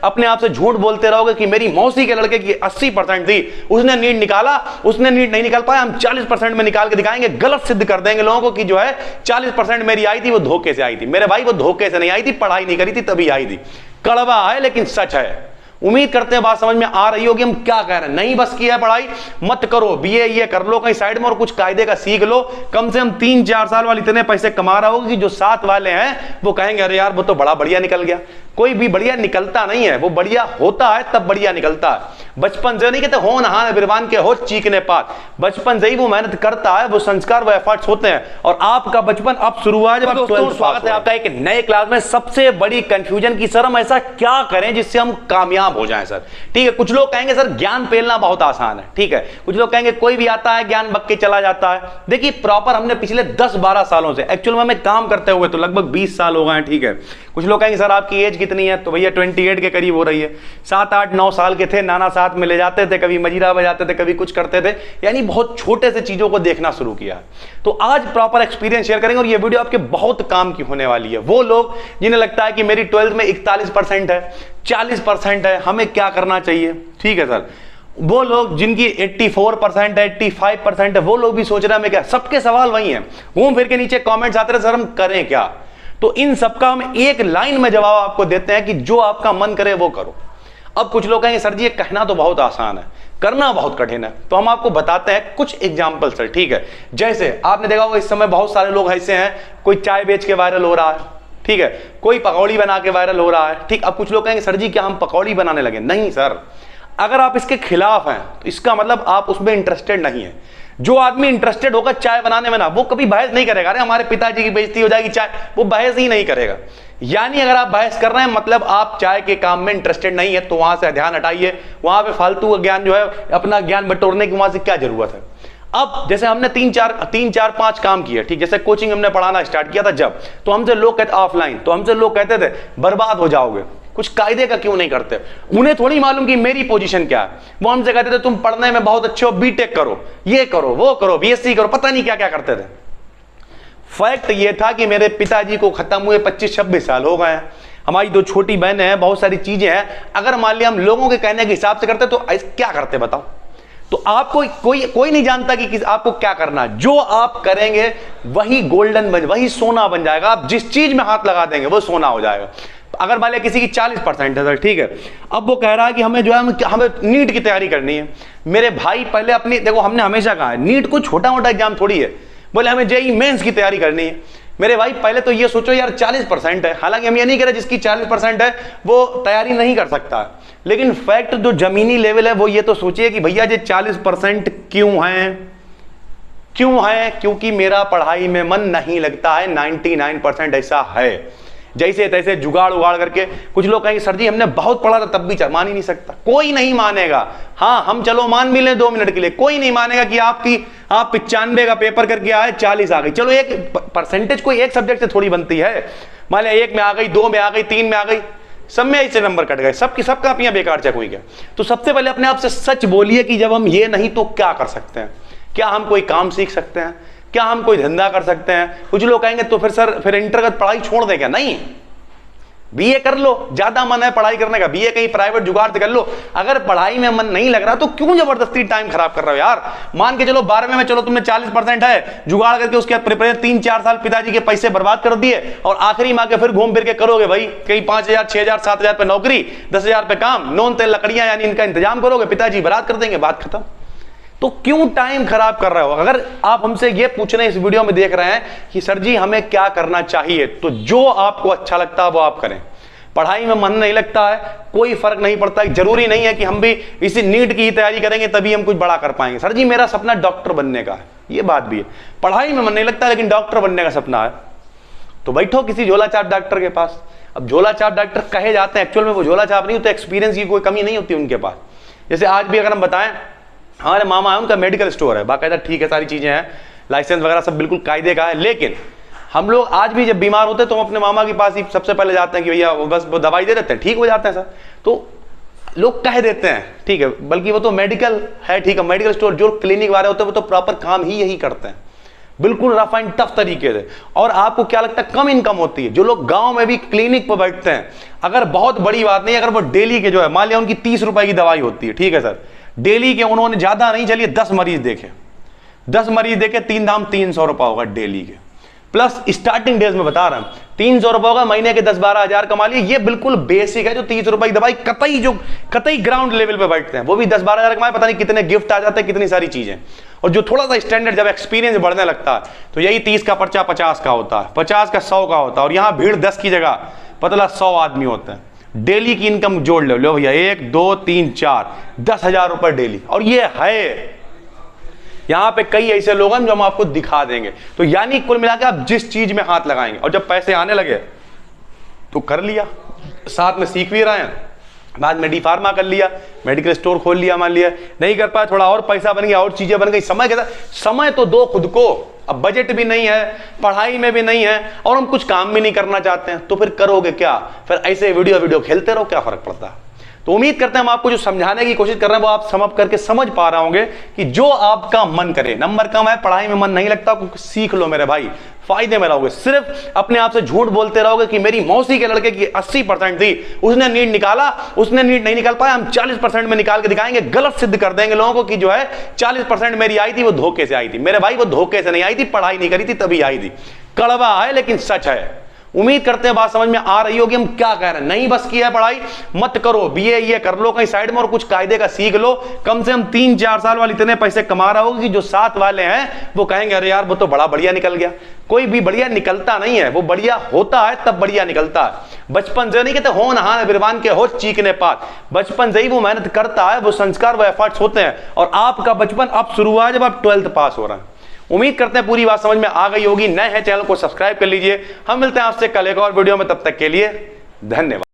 अपने आप से झूठ बोलते रहोगे कि मेरी मौसी के लड़के की 80% थी, उसने नीट निकाला, उसने नीट नहीं निकाल पाया, हम 40% में निकाल के दिखाएंगे, गलत सिद्ध कर देंगे लोगों को कि जो है 40% मेरी आई थी वो धोखे से आई थी। मेरे भाई वो धोखे से नहीं आई थी, पढ़ाई नहीं करी थी तभी आई थी। कड़वा है लेकिन सच है। उम्मीद करते हैं बात समझ में आ रही होगी हम क्या कह रहे हैं। नहीं बस की है पढ़ाई, मत करो, बीए ये कर लो कहीं साइड में और कुछ कायदे का सीख लो। कम से कम 3-4 साल वाले इतने पैसे कमा रहा होगा कि जो साथ वाले हैं वो कहेंगे अरे यार वो तो बड़ा बढ़िया निकल गया। कोई भी बढ़िया निकलता नहीं है, वो बढ़िया होता है तब बढ़िया निकलता है। बचपन से नहीं कहते हो नहाने बिरवान के हो चीखने पात, बचपन से ही वो मेहनत करता है, वो संस्कार वो एफर्ट्स होते हैं। और आपका बचपन अब शुरू हुआ है जब दोस्तों स्वागत है आपका एक नए क्लास में। सबसे बड़ी कंफ्यूजन की सर हम ऐसा क्या करें जिससे हम कामयाब हो जाएं सर। ठीक है, कुछ लोग कहेंगे सर ज्ञान पेलना बहुत आसान है, ठीक है, कुछ लोग कहेंगे कोई भी आता है ज्ञान बक के चला जाता है। देखिए प्रॉपर हमने पिछले 10-12 सालों से एक्चुअल में हमें काम करते हुए तो लगभग 20 साल हो गए हैं, ठीक है। कुछ लोग कहेंगे सर आपकी एज कितनी है, तो भैया 28 के करीब हो रही है। 7-8-9 साल के थे, नाना साथ में ले जाते थे, कभी मजीरा बजाते थे, कभी कुछ करते थे, यानी बहुत छोटे से चीजों को देखना शुरू किया। तो आज प्रॉपर एक्सपीरियंस शेयर करेंगे और ये वीडियो आपके बहुत काम की होने वाली है। वो लोग जिन्हें लगता है कि मेरी 12th में 41% है, 40% है, हमें क्या करना चाहिए, ठीक है सर। वो लोग जिनकी 84% है, 85% है, वो लोग भी सोच रहे हैं मैं क्या। सबके सवाल वही हैं, घूम फिर के नीचे कमेंट्स आते रहे सर हम करें क्या। तो इन सबका हम एक लाइन में जवाब आपको देते हैं कि जो आपका मन करे वो करो। अब कुछ लोग कहेंगे सर जी ये कहना तो बहुत आसान है, करना बहुत कठिन है। तो हम आपको बताते हैं कुछ एग्जाम्पल सर, ठीक है। जैसे आपने देखा होगा इस समय बहुत सारे लोग ऐसे हैं, कोई चाय बेच के वायरल हो रहा है, ठीक है, कोई पकौड़ी बना के वायरल हो रहा है, ठीक। अब कुछ लोग कहेंगे सर जी क्या हम पकौड़ी बनाने लगे। नहीं सर, अगर आप इसके खिलाफ हैं तो इसका मतलब आप उसमें इंटरेस्टेड नहीं है। जो आदमी इंटरेस्टेड होगा चाय बनाने में ना, वो कभी बहस नहीं करेगा अरे हमारे पिताजी की बेइज्जती हो जाएगी चाय, वो बहस ही नहीं करेगा। यानी अगर आप बहस कर रहे हैं मतलब आप चाय के काम में इंटरेस्टेड नहीं है, तो वहां से ध्यान हटाइए। वहां पे फालतू ज्ञान जो है अपना ज्ञान बटोरने की वहां से क्या जरूरत है। अब जैसे हमने 3-4-5 काम किए, ठीक, जैसे कोचिंग हमने पढ़ाना स्टार्ट किया था जब, तो हमसे लोग कहते ऑफलाइन, तो हमसे लोग कहते थे बर्बाद हो जाओगे, कुछ कायदे का क्यों नहीं करते। उन्हें थोड़ी मालूम कि मेरी पोजीशन क्या है। वो हमसे कहते थे तुम पढ़ने में बहुत अच्छे हो, बीटेक करो, ये करो, वो करो, बीएससी करो, पता नहीं क्या क्या करते थे। फैक्ट ये था कि मेरे पिताजी को खत्म हुए 25-26 साल हो गए हैं, हमारी 2 छोटी बहनें हैं, बहुत सारी चीजें हैं। अगर मान लिया हम लोगों के कहने के हिसाब से करते तो क्या करते बताओ। तो आपको कोई नहीं जानता कि आपको क्या करना है। जो आप करेंगे वही गोल्डन वही सोना बन जाएगा। आप जिस चीज में हाथ लगा देंगे वो सोना हो जाएगा। अगर मान लिया किसी की 40% है सर, ठीक है, अब वो कह रहा है कि हमें जो है हमें नीट की तैयारी करनी है। मेरे भाई पहले अपनी देखो, हमने हमेशा कहा है नीट कोई छोटा मोटा एग्जाम थोड़ी है, बोले हमें जेईई मेंस की तैयारी करनी है। मेरे भाई पहले तो ये सोचो यार 40% है, हालांकि हम ये नहीं कह रहे जिसकी 40% है वो तैयारी नहीं कर सकता, लेकिन फैक्ट जो जमीनी लेवल है वो ये तो सोचिए कि भैया ये 40% क्यों है, क्योंकि मेरा पढ़ाई में मन नहीं लगता है। 99% ऐसा है, जैसे तैसे जुगाड़ उगाड़ करके। कुछ लोग कहेंगे सर जी हमने बहुत पढ़ा था तब भी मान ही नहीं सकता। कोई नहीं मानेगा। हाँ हम चलो मान भी लें 2 मिनट के लिए, कोई नहीं मानेगा कि आप 95 का पेपर करके आए 40 आ गई। चलो एक परसेंटेज कोई एक सब्जेक्ट से थोड़ी बनती है। मान लिया 1 में आ गई, 2 में आ गई, 3 में आ गई, सब में ऐसे नंबर कट गए, सब कापियां बेकार चेक हुई क्या। तो सबसे पहले अपने आप से सच बोलिए कि जब हम ये नहीं तो क्या कर सकते हैं। क्या हम कोई काम सीख सकते हैं, क्या हम कोई धंधा कर सकते हैं। कुछ लोग कहेंगे तो फिर सर फिर इंटरगत पढ़ाई छोड़ दे क्या। नहीं, बीए कर लो, ज्यादा मन है पढ़ाई करने का, बीए कहीं प्राइवेट जुगाड़ से कर लो। अगर पढ़ाई में मन नहीं लग रहा तो क्यों जबरदस्ती टाइम खराब कर रहे हो यार। मान के चलो 12वें में चलो तुमने 40% है, जुगाड़ करके उसके बाद प्रिपरेशन 3-4 साल पिताजी के पैसे बर्बाद कर दिए और आखिरी में आके फिर घूम फिर के करोगे भाई कहीं 5,000 6,000 7,000 पे नौकरी, 10,000 पे काम, नॉन तेल लकड़ियां यानी इनका इंतजाम करोगे, पिताजी बर्बाद कर देंगे, बात खत्म। तो क्यों टाइम खराब कर रहे हो। अगर आप हमसे ये पूछ रहे हैं, इस वीडियो में देख रहे हैं कि सर जी हमें क्या करना चाहिए, तो जो आपको अच्छा लगता है वो आप करें। पढ़ाई में मन नहीं लगता है, कोई फर्क नहीं पड़ता। जरूरी नहीं है कि हम भी इसी नीट की ही तैयारी करेंगे तभी हम कुछ बड़ा कर पाएंगे। सर जी मेरा सपना डॉक्टर बनने का है, ये बात भी है। पढ़ाई में मन नहीं लगता लेकिन डॉक्टर बनने का सपना है, तो बैठो किसी झोला छाप डॉक्टर के पास। अब झोला छाप डॉक्टर कहे जाते हैं, एक्चुअल में वो झोला छाप नहीं होते, एक्सपीरियंस की कोई कमी नहीं होती उनके पास। जैसे आज भी अगर हम बताएं हमारे मामा है, उनका मेडिकल स्टोर है बाकायदा, ठीक है, सारी चीजें हैं, लाइसेंस वगैरह सब बिल्कुल कायदे का है। लेकिन हम लोग आज भी जब बीमार होते हैं तो हम अपने मामा के पास ही सबसे पहले जाते हैं कि भैया वो बस वो दवाई दे देते हैं, ठीक हो जाते हैं सर। तो लोग कह देते हैं, ठीक है, बल्कि वो तो मेडिकल है, ठीक है, मेडिकल स्टोर जो क्लिनिक वाले होते हैं वो तो प्रॉपर काम ही यही करते हैं। बिल्कुल रफ एंड टफ तरीके से। और आपको क्या लगता है कम इनकम होती है? जो लोग गांव में भी क्लिनिक पर बैठते हैं, अगर बहुत बड़ी बात नहीं, अगर वो डेली के जो है मान लिया उनकी 30 रुपए की दवाई होती है, ठीक है सर, डेली के उन्होंने ज्यादा नहीं, चलिए 10 मरीज देखे, 10 मरीज देखे, 3 दाम 300 रुपए होगा डेली के, प्लस स्टार्टिंग डेज में बता रहा हूं 300 रुपए होगा, महीने के 10-12 हजार कमा लिए। ये बिल्कुल बेसिक है। जो 30 रुपए की दवाई कतई ग्राउंड लेवल पे बैठते हैं वो भी 10-12 हजार कमाए, पता नहीं कितने गिफ्ट आ जाते हैं, कितनी सारी चीजें। और जो थोड़ा सा स्टैंडर्ड जब एक्सपीरियंस बढ़ने लगता है तो यही 30 का पर्चा 50 का होता है, 50 का 100 का होता है, और यहां भीड़ 10 की जगह पतला 100 आदमी होते हैं। डेली की इनकम जोड़ लो भैया, 1 2 3 4 10,000 रुपए डेली। और ये है यहां पे कई ऐसे लोग हैं जो हम आपको दिखा देंगे। तो यानी कुल मिलाकर आप जिस चीज में हाथ लगाएंगे और जब पैसे आने लगे तो कर लिया, साथ में सीख भी रहे हैं, बाद में डी फार्मा कर लिया, मेडिकल स्टोर खोल लिया, मान लिया नहीं कर पाया, थोड़ा और पैसा बन गया, और चीजें बन गई। समय के साथ समय तो दो खुद को, अब बजट भी नहीं है, पढ़ाई में भी नहीं है, और हम कुछ काम भी नहीं करना चाहते हैं, तो फिर करोगे क्या? फिर ऐसे वीडियो खेलते रहो, क्या फर्क पड़ता है? तो उम्मीद करते हैं हम आपको जो समझाने की कोशिश कर रहे हैं वो आप समझ पा रहे होंगे कि जो आपका मन करे। नंबर कम है, पढ़ाई में मन नहीं लगता, सीख लो मेरे भाई, फायदे में रहोगे। सिर्फ अपने आप से झूठ बोलते रहोगे कि मेरी मौसी के लड़के की 80% थी, उसने नीट निकाला, उसने नीट नहीं निकाल पाया, हम 40% में निकाल के दिखाएंगे, गलत सिद्ध कर देंगे लोगों को कि जो है 40% मेरी आई थी वो धोखे से आई थी। मेरे भाई वो धोखे से नहीं आई थी, पढ़ाई नहीं करी थी तभी आई थी। कड़वा है लेकिन सच है। उम्मीद करते हैं बात समझ में आ रही होगी हम क्या कह रहे हैं। नहीं बस की है पढ़ाई, मत करो, बीए ये कर लो कहीं साइड में और कुछ कायदे का सीख लो। कम से कम 3-4 साल वाले इतने पैसे कमा रहा होगा कि जो साथ वाले हैं वो कहेंगे अरे यार वो तो बड़ा बढ़िया निकल गया। कोई भी बढ़िया निकलता नहीं है, वो बढ़िया होता है तब बढ़िया निकलता है। बचपन से नहीं कहते हो नहा बिरबान के हो चीकने पात, बचपन से ही वो मेहनत करता है, वो संस्कार वो एफर्ट्स होते हैं। और आपका बचपन अब शुरू हुआ जब आप 12th पास हो रहे हैं। उम्मीद करते हैं पूरी बात समझ में आ गई होगी। नए हैं चैनल को सब्सक्राइब कर लीजिए। हम मिलते हैं आपसे कल एक और वीडियो में, तब तक के लिए धन्यवाद।